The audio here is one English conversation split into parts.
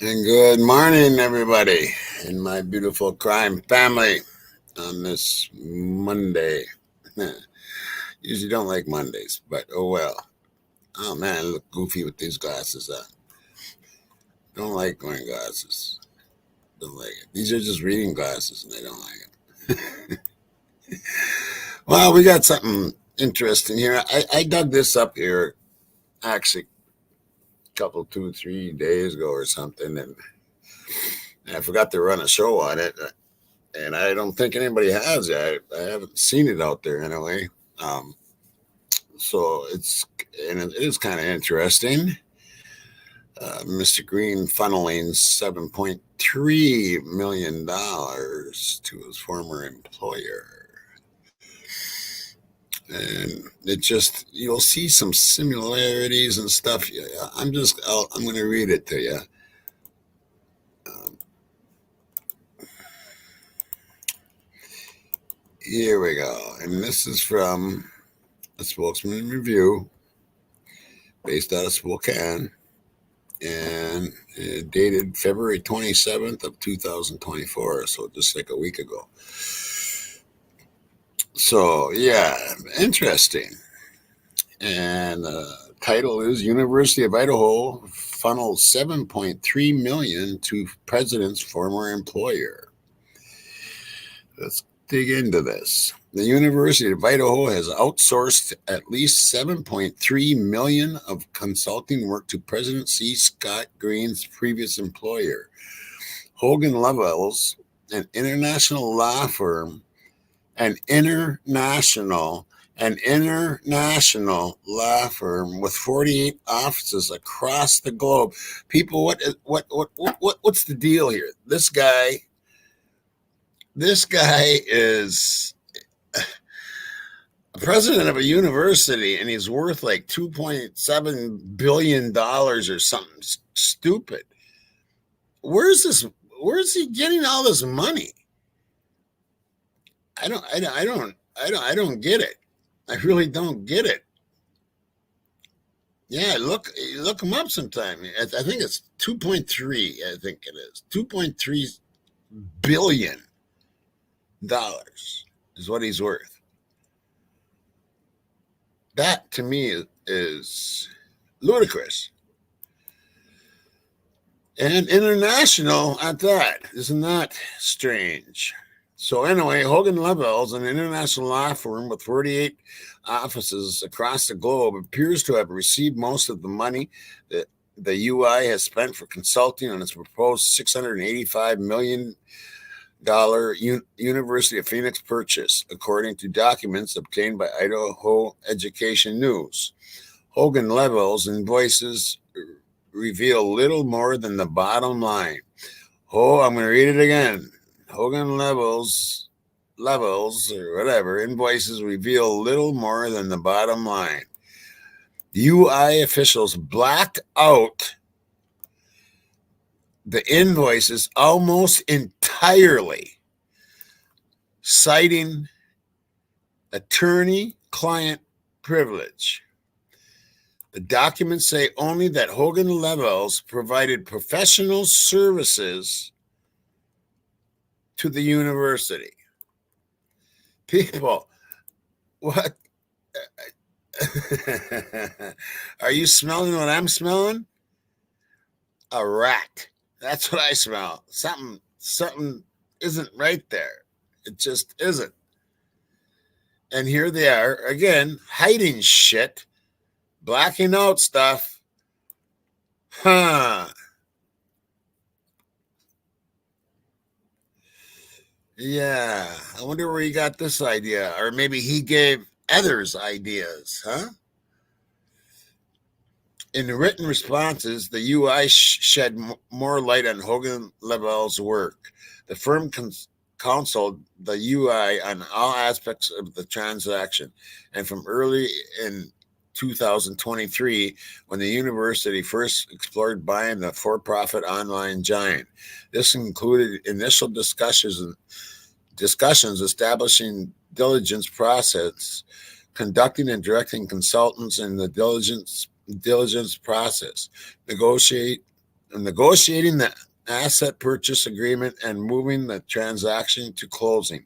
And good morning, everybody, in my beautiful crime family on this Monday. Usually don't like Mondays, but oh well. Oh man, I look goofy with these glasses on. Don't like wearing glasses. Don't like it. These are just reading glasses, and I don't like it. Well, we got something interesting here. I dug this up here actually a couple, 2, 3 days ago or something, and I forgot to run a show on it. And I don't think anybody has yet. I haven't seen it out there anyway. Um, so it is kind of interesting. Mr. Green funneling $7.3 million to his former employer. And it just, you'll see some similarities and stuff. I'm going to read it to you. Um, Here we go. And this is from a Spokesman Review based out of Spokane and dated February 27th of 2024, so just like a week ago. So, yeah, interesting. And the title is University of Idaho funnels 7.3 million to president's former employer. Let's dig into this. The University of Idaho has outsourced at least 7.3 million of consulting work to President C. Scott Green's previous employer, Hogan Lovells, an international law firm, an international law firm with 48 offices across the globe. People, what's the deal here? This guy is president of a university, and he's worth like $2.7 billion or something stupid. Where's he getting all this money? I don't get it. I really don't get it. Yeah, look him up sometime. I think it's 2.3. I think it is $2.3 billion is what he's worth. That to me is ludicrous. And international at that. Isn't that strange? So anyway, Hogan Lovells, an international law firm with 48 offices across the globe, appears to have received most of the money that the UI has spent for consulting on its proposed $685 million University of Phoenix purchase, according to documents obtained by Idaho Education News. Hogan Lovells' invoices reveal little more than the bottom line. I'm going to read it again. Hogan Lovells or whatever invoices reveal little more than the bottom line. UI officials blacked out the invoices almost entirely, citing attorney-client privilege. The documents say only that Hogan Lovells provided professional services to the university. People, what? Are you smelling what I'm smelling? A rat. That's what I smell. Something isn't right there. It just isn't. And here they are again, hiding shit, blacking out stuff. Yeah, I wonder where he got this idea, or maybe he gave others ideas, huh? In the written responses, the UI shed more light on Hogan Lovells' work. The firm counseled the UI on all aspects of the transaction, and from early in 2023, when the university first explored buying the for-profit online giant. This included initial discussions establishing diligence process, conducting and directing consultants in the diligence process, negotiating the asset purchase agreement and moving the transaction to closing.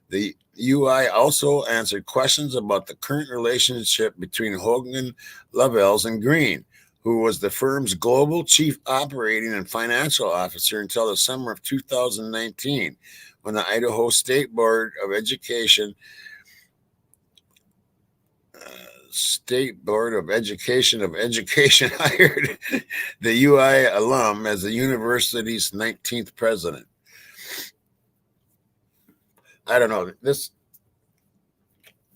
The UI also answered questions about the current relationship between Hogan Lovells and Green, who was the firm's global chief operating and financial officer until the summer of 2019, when the Idaho State Board of Education hired the UI alum as the university's 19th president. I don't know. This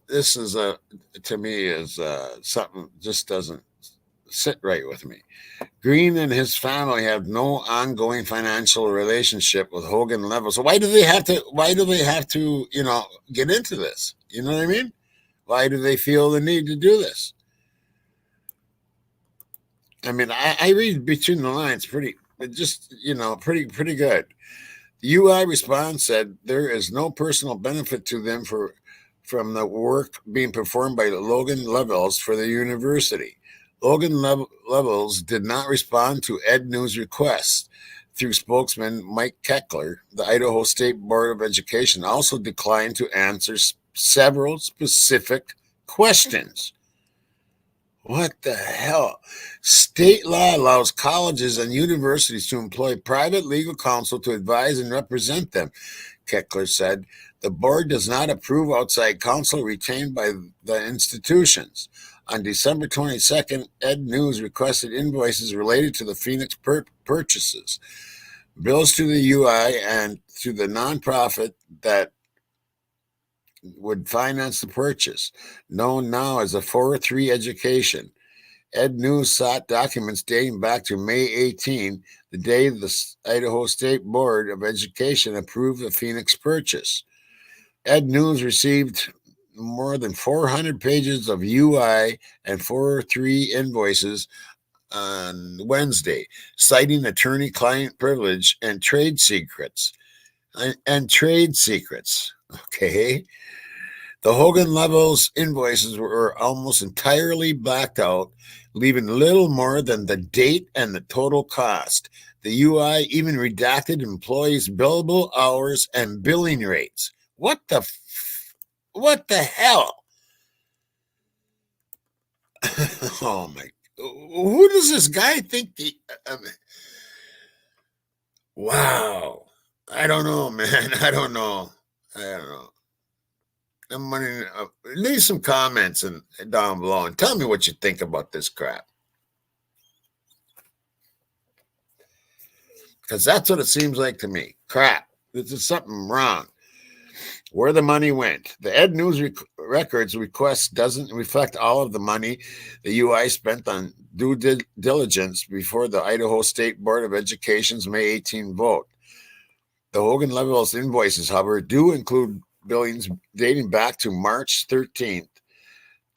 is to me is something just doesn't sit right with me. Green and his family have no ongoing financial relationship with Hogan Lovells. So why do they have to? Get into this? You know what I mean? Why do they feel the need to do this? I mean, I read between the lines pretty good. The UI response said there is no personal benefit to them from the work being performed by Logan Lovells for the university. Logan Lovells did not respond to Ed News' request. Through spokesman Mike Keckler, the Idaho State Board of Education also declined to answer several specific questions. What the hell? State law allows colleges and universities to employ private legal counsel to advise and represent them, Keckler said. The board does not approve outside counsel retained by the institutions. On December 22nd, Ed News requested invoices related to the Phoenix purchases, bills to the UI and to the nonprofit that would finance the purchase, known now as the 403 Education. Ed News sought documents dating back to May 18, the day the Idaho State Board of Education approved the Phoenix purchase. Ed News received more than 400 pages of UI and 403 invoices on Wednesday, citing attorney-client privilege and trade secrets. Okay. The Hogan Lovells invoices were almost entirely blacked out, leaving little more than the date and the total cost. The UI even redacted employees' billable hours and billing rates. What the hell? Oh my! Who does this guy think? Wow! I don't know, man. I don't know. Leave some comments down below and tell me what you think about this crap. Because that's what it seems like to me. Crap. There's something wrong. Where the money went. The Ed News records request doesn't reflect all of the money the UI spent on due diligence before the Idaho State Board of Education's May 18 vote. The Hogan Lovells invoices, however, do include billings dating back to March 13th,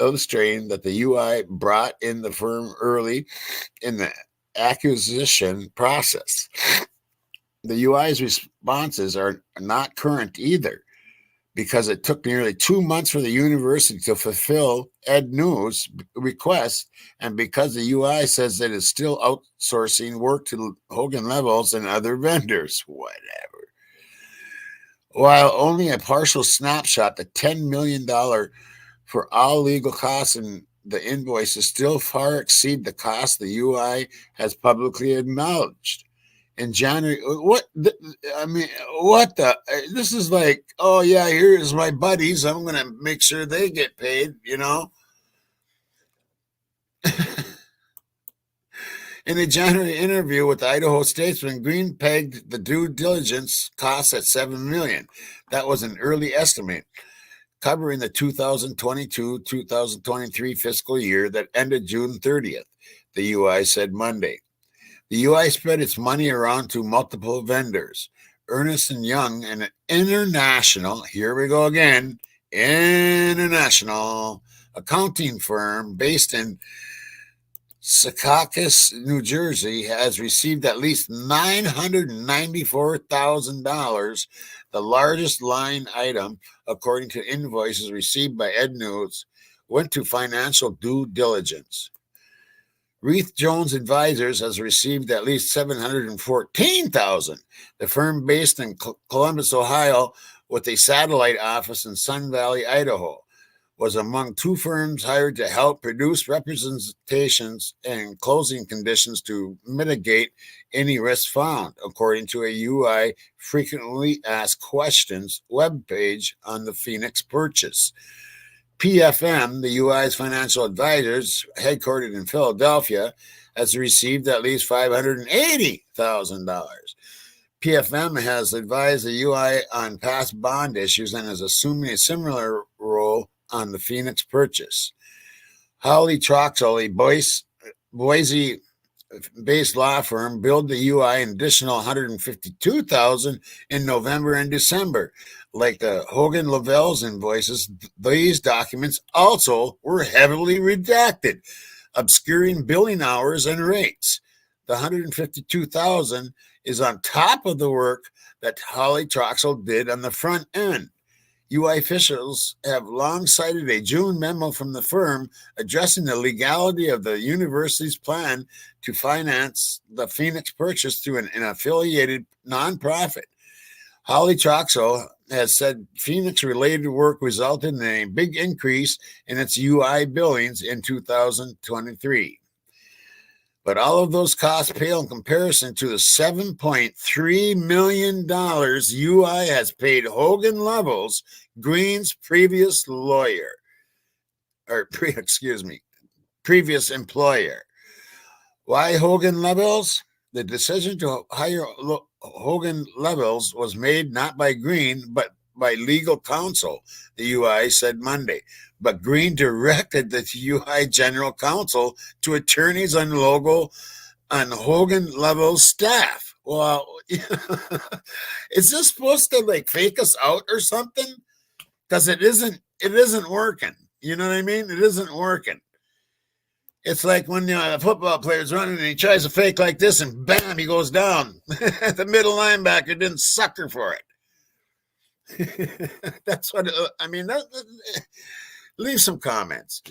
illustrating that the UI brought in the firm early in the acquisition process. The UI's responses are not current either, because it took nearly 2 months for the university to fulfill Ed News' request, and because the UI says that it's still outsourcing work to Hogan Lovells and other vendors. Whatever. While only a partial snapshot, the $10 million for all legal costs in the invoices still far exceed the cost the UI has publicly acknowledged. In January, this is like, oh yeah, here's my buddies. I'm going to make sure they get paid, In a January interview with the Idaho Statesman, Green pegged the due diligence costs at $7 million. That was an early estimate, covering the 2022-2023 fiscal year that ended June 30th, the UI said Monday. The UI spread its money around to multiple vendors. Ernst & Young, an international, here we go again, international accounting firm based in Secaucus, New Jersey, has received at least $994,000, the largest line item, according to invoices received by Ed News, went to financial due diligence. Reith Jones Advisors has received at least $714,000. The firm based in Columbus, Ohio, with a satellite office in Sun Valley, Idaho, was among two firms hired to help produce representations and closing conditions to mitigate any risk found, according to a UI Frequently Asked Questions webpage on the Phoenix purchase. PFM, the UI's financial advisors, headquartered in Philadelphia, has received at least $580,000. PFM has advised the UI on past bond issues and is assuming a similar role on the Phoenix purchase. Hawley Troxell, a Boise-based law firm, billed the UI an additional $152,000 in November and December. Like the Hogan Lovells invoices, these documents also were heavily redacted, obscuring billing hours and rates. The $152,000 is on top of the work that Hawley Troxell did on the front end. UI officials have long cited a June memo from the firm addressing the legality of the university's plan to finance the Phoenix purchase through an affiliated nonprofit. Hawley Troxell has said Phoenix-related work resulted in a big increase in its UI billings in 2023. But all of those costs pale in comparison to the $7.3 million UI has paid Hogan Lovells, Green's previous employer. Why Hogan Lovells? The decision to hire Hogan Lovells was made not by Green, but by legal counsel, the UI said Monday. But Green directed the UI general counsel to attorneys on Hogan Lovells' staff. Well, is this supposed to like fake us out or something? Because it isn't working. You know what I mean? It isn't working. It's like when the football player's running and he tries to fake like this and bam, he goes down. The middle linebacker didn't sucker for it. That's what I mean. Leave some comments.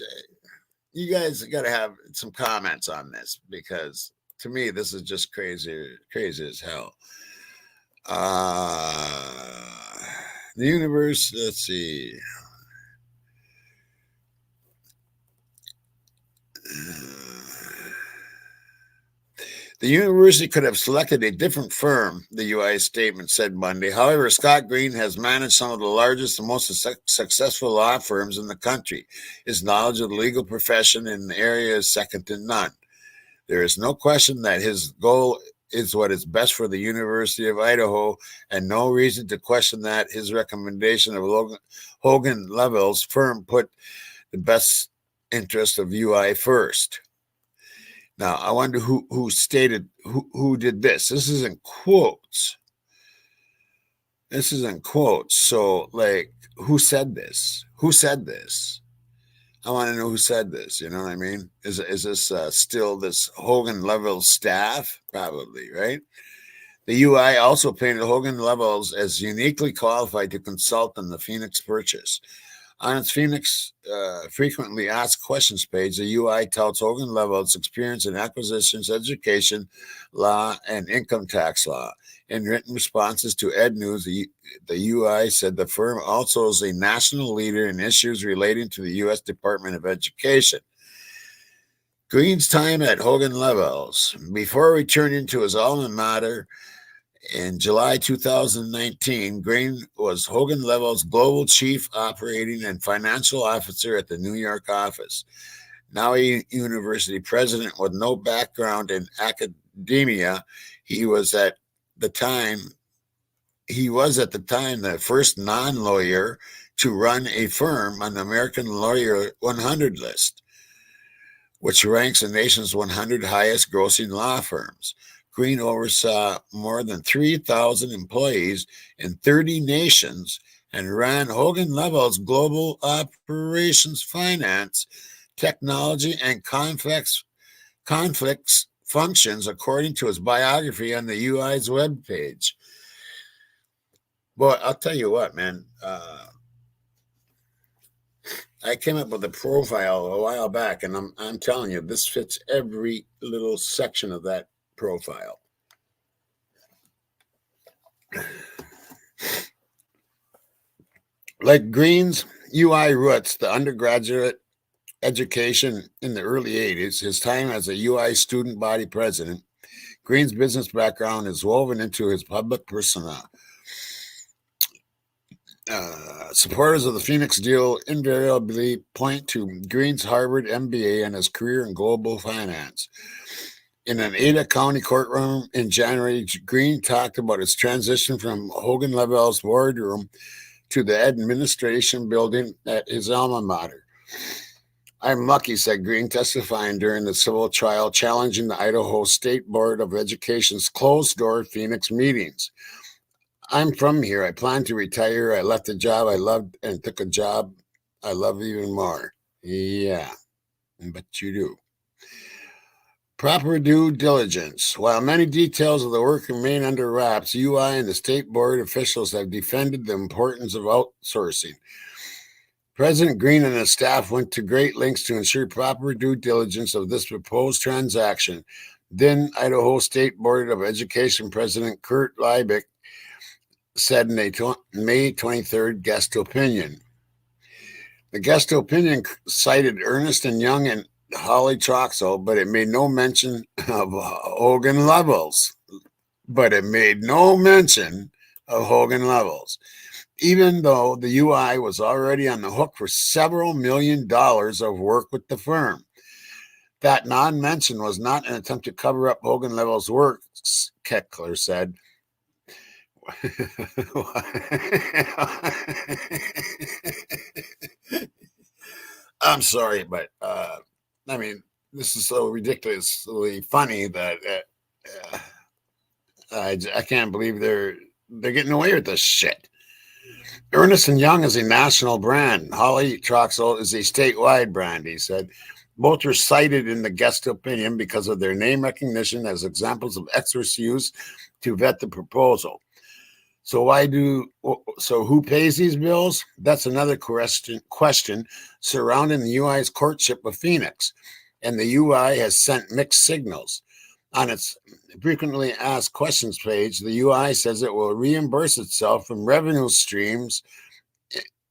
You guys got to have some comments on this because to me, this is just crazy as hell. The universe, let's see. The university could have selected a different firm, the UI statement said Monday. However, Scott Green has managed some of the largest and most successful law firms in the country. His knowledge of the legal profession in the area is second to none. There is no question that his goal is what is best for the University of Idaho, and no reason to question that his recommendation of Hogan Lovells' firm put the best interest of UI first. Now, I wonder who did this. This is in quotes. So, like, who said this? I want to know who said this. You know what I mean? Is this still this Hogan Lovells staff? Probably, right? The UI also painted Hogan Lovells as uniquely qualified to consult on the Phoenix purchase. On its Phoenix Frequently Asked Questions page, the UI touts Hogan Lovells' experience in acquisitions, education, law, and income tax law. In written responses to Ed News, the UI said the firm also is a national leader in issues relating to the U.S. Department of Education. Green's time at Hogan Lovells, before returning to his alma mater, in July 2019, Green was Hogan Lovells' global chief operating and financial officer at the New York office. Now a university president with no background in academia, he was at the time the first non-lawyer to run a firm on the American Lawyer 100 list, which ranks the nation's 100 highest grossing law firms. Green oversaw more than 3,000 employees in 30 nations and ran Hogan Lovells' global operations, finance, technology, and conflicts functions, according to his biography on the UI's webpage. Boy, I'll tell you what, man. I came up with a profile a while back, and I'm telling you, this fits every little section of that profile. Like Green's UI roots, the undergraduate education in the early 80s, his time as a UI student body president, Green's business background is woven into his public persona. Supporters of the Phoenix deal invariably point to Green's Harvard MBA and his career in global finance. In an Ada County courtroom in January, Green talked about his transition from Hogan Lovells' boardroom to the administration building at his alma mater. I'm lucky, said Green, testifying during the civil trial challenging the Idaho State Board of Education's closed-door Phoenix meetings. I'm from here. I plan to retire. I left a job I loved and took a job I love even more. Yeah, but you do. Proper due diligence. While many details of the work remain under wraps, UI and the state board officials have defended the importance of outsourcing. President Green and his staff went to great lengths to ensure proper due diligence of this proposed transaction. Then Idaho State Board of Education President Kurt Liebeck said in a May 23rd guest opinion. The guest opinion cited Ernst & Young and Holly Troxel, but it made no mention of Hogan Lovells. Even though the UI was already on the hook for several $1 million of work with the firm. That non-mention was not an attempt to cover up Hogan Lovells' work, Keckler said. I'm sorry, but I mean, this is so ridiculously funny that I can't believe they're getting away with this shit. Ernst & Young is a national brand. Holly Troxel is a statewide brand, he said. Both were cited in the guest opinion because of their name recognition as examples of experts used to vet the proposal. So who pays these bills? That's another question surrounding the UI's courtship with Phoenix. And the UI has sent mixed signals. On its frequently asked questions page, the UI says it will reimburse itself from revenue streams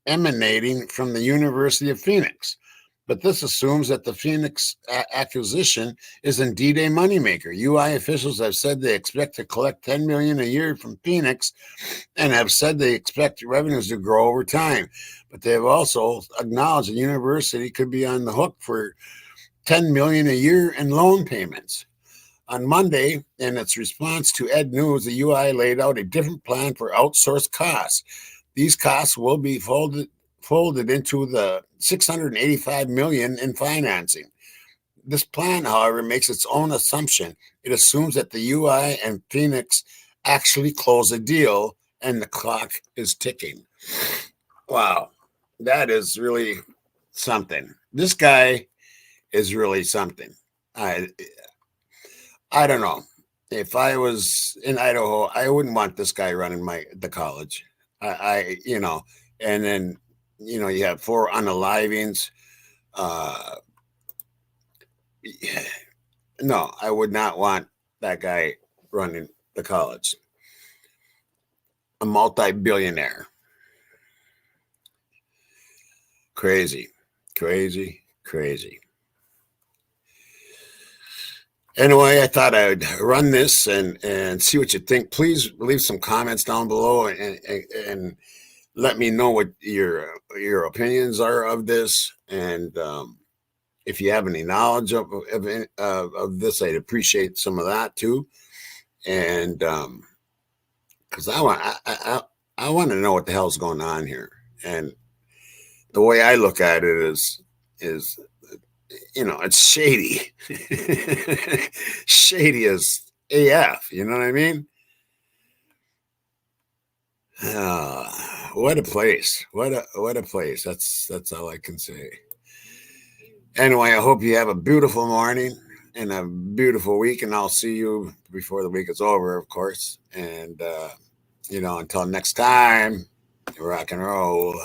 emanating from the University of Phoenix. But this assumes that the Phoenix acquisition is indeed a moneymaker. UI officials have said they expect to collect $10 million a year from Phoenix and have said they expect revenues to grow over time. But they have also acknowledged the university could be on the hook for $10 million a year in loan payments. On Monday, in its response to Ed News, the UI laid out a different plan for outsourced costs. These costs will be folded into the $685 million in financing. This plan, however, makes its own assumption. It assumes that the UI and Phoenix actually close a deal and the clock is ticking. Wow, that is really something. This guy is really something. I don't know. If I was in Idaho, I wouldn't want this guy running the college. And then you have 4 unalivings. No, I would not want that guy running the college. A multi-billionaire. Crazy. Anyway, I thought I'd run this and see what you think. Please leave some comments down below and let me know what your opinions are of this. And if you have any knowledge of this, I'd appreciate some of that too. And because I want to know what the hell's going on here. And the way I look at it is it's shady. Shady as AF, you know what I mean? What a place. What a place. That's all I can say. Anyway, I hope you have a beautiful morning and a beautiful week, and I'll see you before the week is over, of course. And until next time, rock and roll.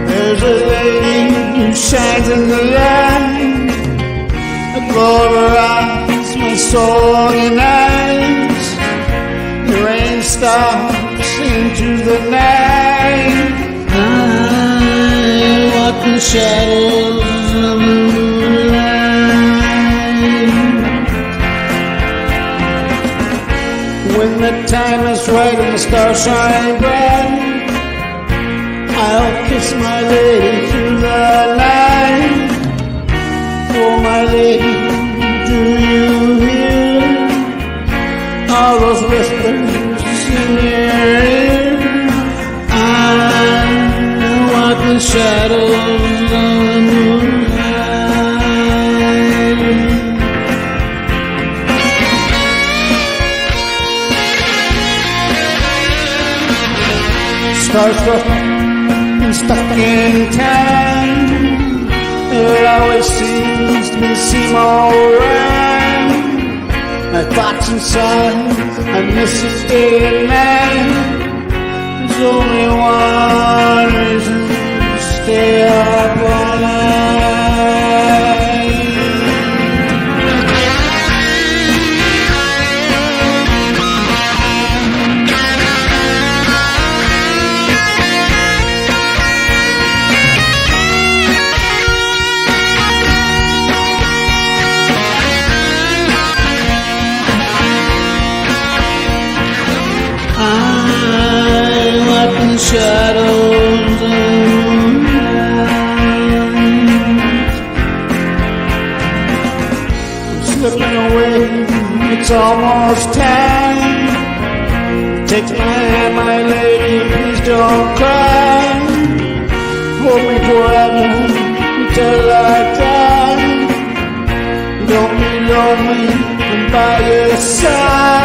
There's a lady who shines in the light. The glow of her eyes, my soul unites. The rain stops into the night. I walk in shadows of the moonlight. When the time is right and the stars shine bright, I'll kiss my lady through the night. Oh, my lady, do you hear all those whispers in your ear? I walk in shadows of the moonlight. Starstruck and stuck in time, it always seems to seem alright. My thoughts inside, I miss it day and night. There's only one reason to stay up all night. Shadows of night. I'm slipping away, it's almost time. Take my hand, my lady, please don't cry. Hold me forever until I die. Don't be lonely, I'm by your side.